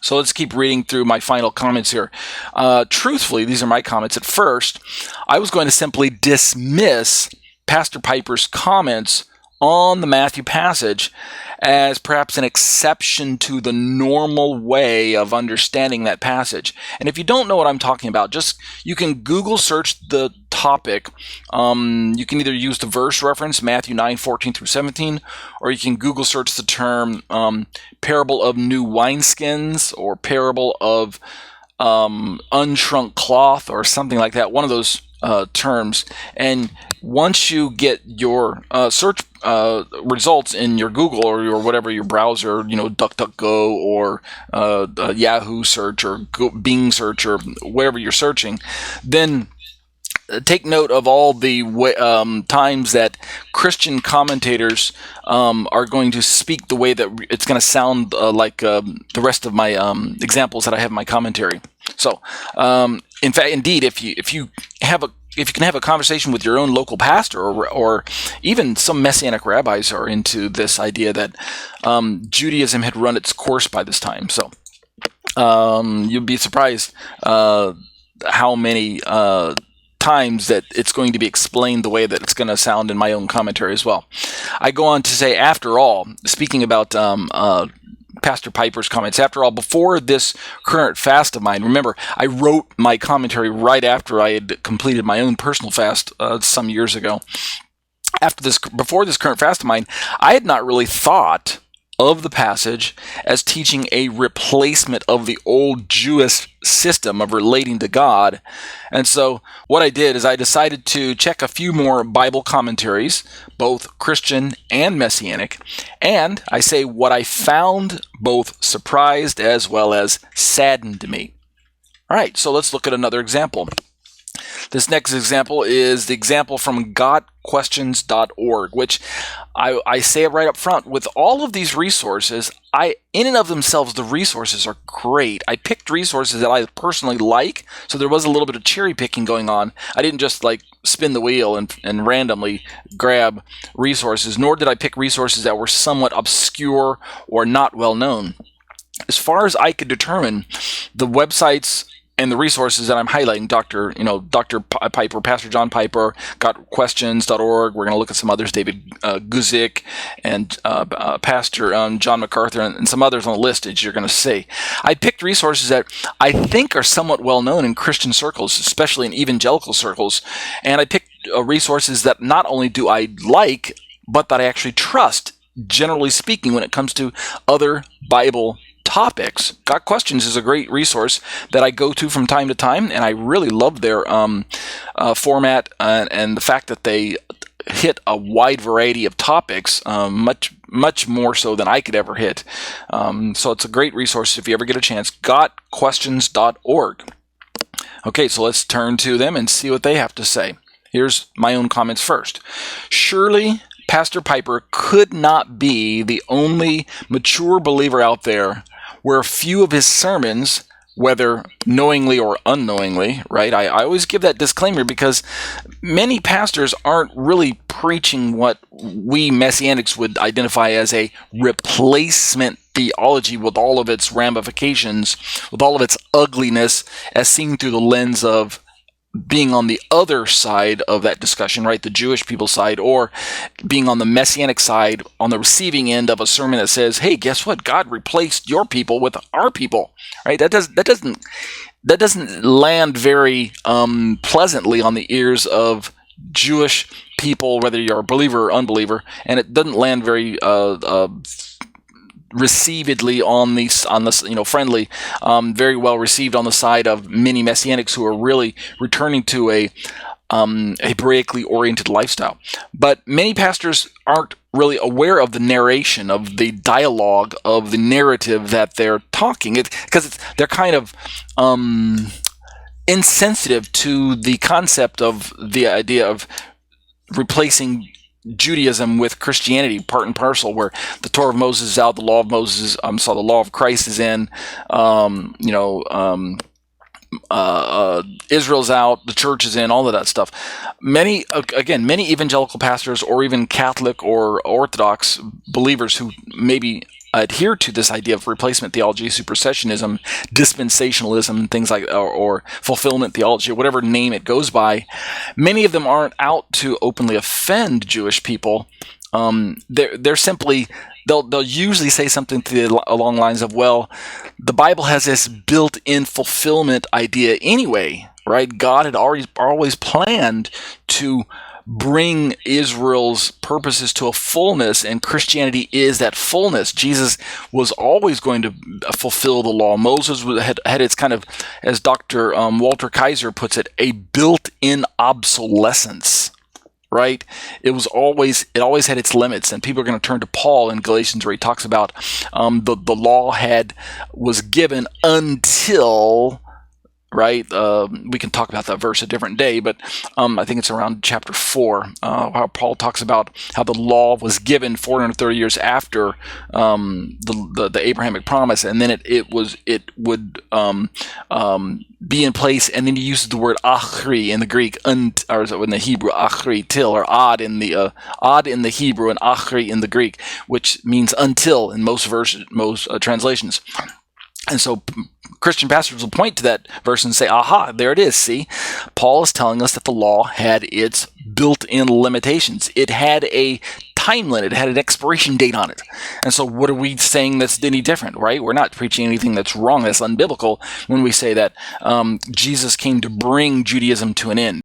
So let's keep reading through my final comments here. Truthfully, these are my comments. At first, I was going to simply dismiss Pastor Piper's comments on the Matthew passage as perhaps an exception to the normal way of understanding that passage. And if you don't know what I'm talking about, you can Google search the topic. You can either use the verse reference, Matthew 9:14 through 17, or you can Google search the term parable of new wineskins or parable of unshrunk cloth or something like that, one of those terms. And once you get your search results in your Google or your whatever your browser, DuckDuckGo or Yahoo search or Bing search or wherever you're searching, then take note of all the times that Christian commentators are going to speak the way that it's going to sound like the rest of my examples that I have in my commentary. So, indeed, if you can have a conversation with your own local pastor, or even some Messianic rabbis are into this idea that Judaism had run its course by this time. So, you'd be surprised how many times that it's going to be explained the way that it's going to sound in my own commentary as well. I go on to say, after all, speaking about Pastor Piper's comments, after all, before this current fast of mine, remember, I wrote my commentary right after I had completed my own personal fast some years ago. Before this current fast of mine, I had not really thought of the passage as teaching a replacement of the old Jewish system of relating to God. And so what I did is I decided to check a few more Bible commentaries, both Christian and Messianic, and I say what I found both surprised as well as saddened me. All right, so let's look at another example. This next example is the example from GotQuestions.org, which I say it right up front. With all of these resources, in and of themselves, the resources are great. I picked resources that I personally like, so there was a little bit of cherry picking going on. I didn't just spin the wheel and randomly grab resources, nor did I pick resources that were somewhat obscure or not well known. As far as I could determine, the websites and the resources that I'm highlighting, Dr. Piper, Pastor John Piper, GotQuestions.org. We're going to look at some others, David Guzik and Pastor John MacArthur, and some others on the list, as you're going to see. I picked resources that I think are somewhat well known in Christian circles, especially in evangelical circles, and I picked resources that not only do I like, but that I actually trust, generally speaking, when it comes to other Bible topics. GotQuestions is a great resource that I go to from time to time, and I really love their format and the fact that they hit a wide variety of topics, much more so than I could ever hit. So it's a great resource if you ever get a chance. GotQuestions.org. Okay, so let's turn to them and see what they have to say. Here's my own comments first. Surely Pastor Piper could not be the only mature believer out there where a few of his sermons, whether knowingly or unknowingly, right? I always give that disclaimer because many pastors aren't really preaching what we Messianics would identify as a replacement theology with all of its ramifications, with all of its ugliness as seen through the lens of being on the other side of that discussion, right, the Jewish people side, or being on the Messianic side, on the receiving end of a sermon that says, "Hey, guess what? God replaced your people with our people." Right? That doesn't land very pleasantly on the ears of Jewish people, whether you're a believer or unbeliever, and it doesn't land very receivedly on this, friendly, very well received on the side of many Messianics who are really returning to a Hebraically oriented lifestyle. But many pastors aren't really aware of the narration, of the dialogue, of the narrative that they're talking. Because they're kind of insensitive to the concept of the idea of replacing Judaism with Christianity, part and parcel, where the Torah of Moses is out, the law of Moses, the law of Christ is in, Israel's out, the church is in, all of that stuff. Many evangelical pastors or even Catholic or Orthodox believers who maybe adhere to this idea of replacement theology, supersessionism, dispensationalism, things like, or fulfillment theology, whatever name it goes by, many of them aren't out to openly offend Jewish people. They're simply, they'll usually say something along the lines of, well, the Bible has this built-in fulfillment idea anyway, right? God had always planned to bring Israel's purposes to a fullness, and Christianity is that fullness. Jesus was always going to fulfill the law. Moses had its kind of, as Dr. Walter Kaiser puts it, a built-in obsolescence. Right? It always had its limits, and people are going to turn to Paul in Galatians where he talks about the law was given until. Right? We can talk about that verse a different day, but I think it's around chapter 4, how Paul talks about how the law was given 430 years after the Abrahamic promise, and then it would be in place, and then he uses the word achri in the Greek, or in the Hebrew, achri, till, or ad in the Hebrew and achri in the Greek, which means until in most translations. And so Christian pastors will point to that verse and say, aha, there it is. See, Paul is telling us that the law had its built-in limitations. It had a time limit. It had an expiration date on it. And so what are we saying that's any different, right? We're not preaching anything that's wrong, that's unbiblical, when we say that Jesus came to bring Judaism to an end.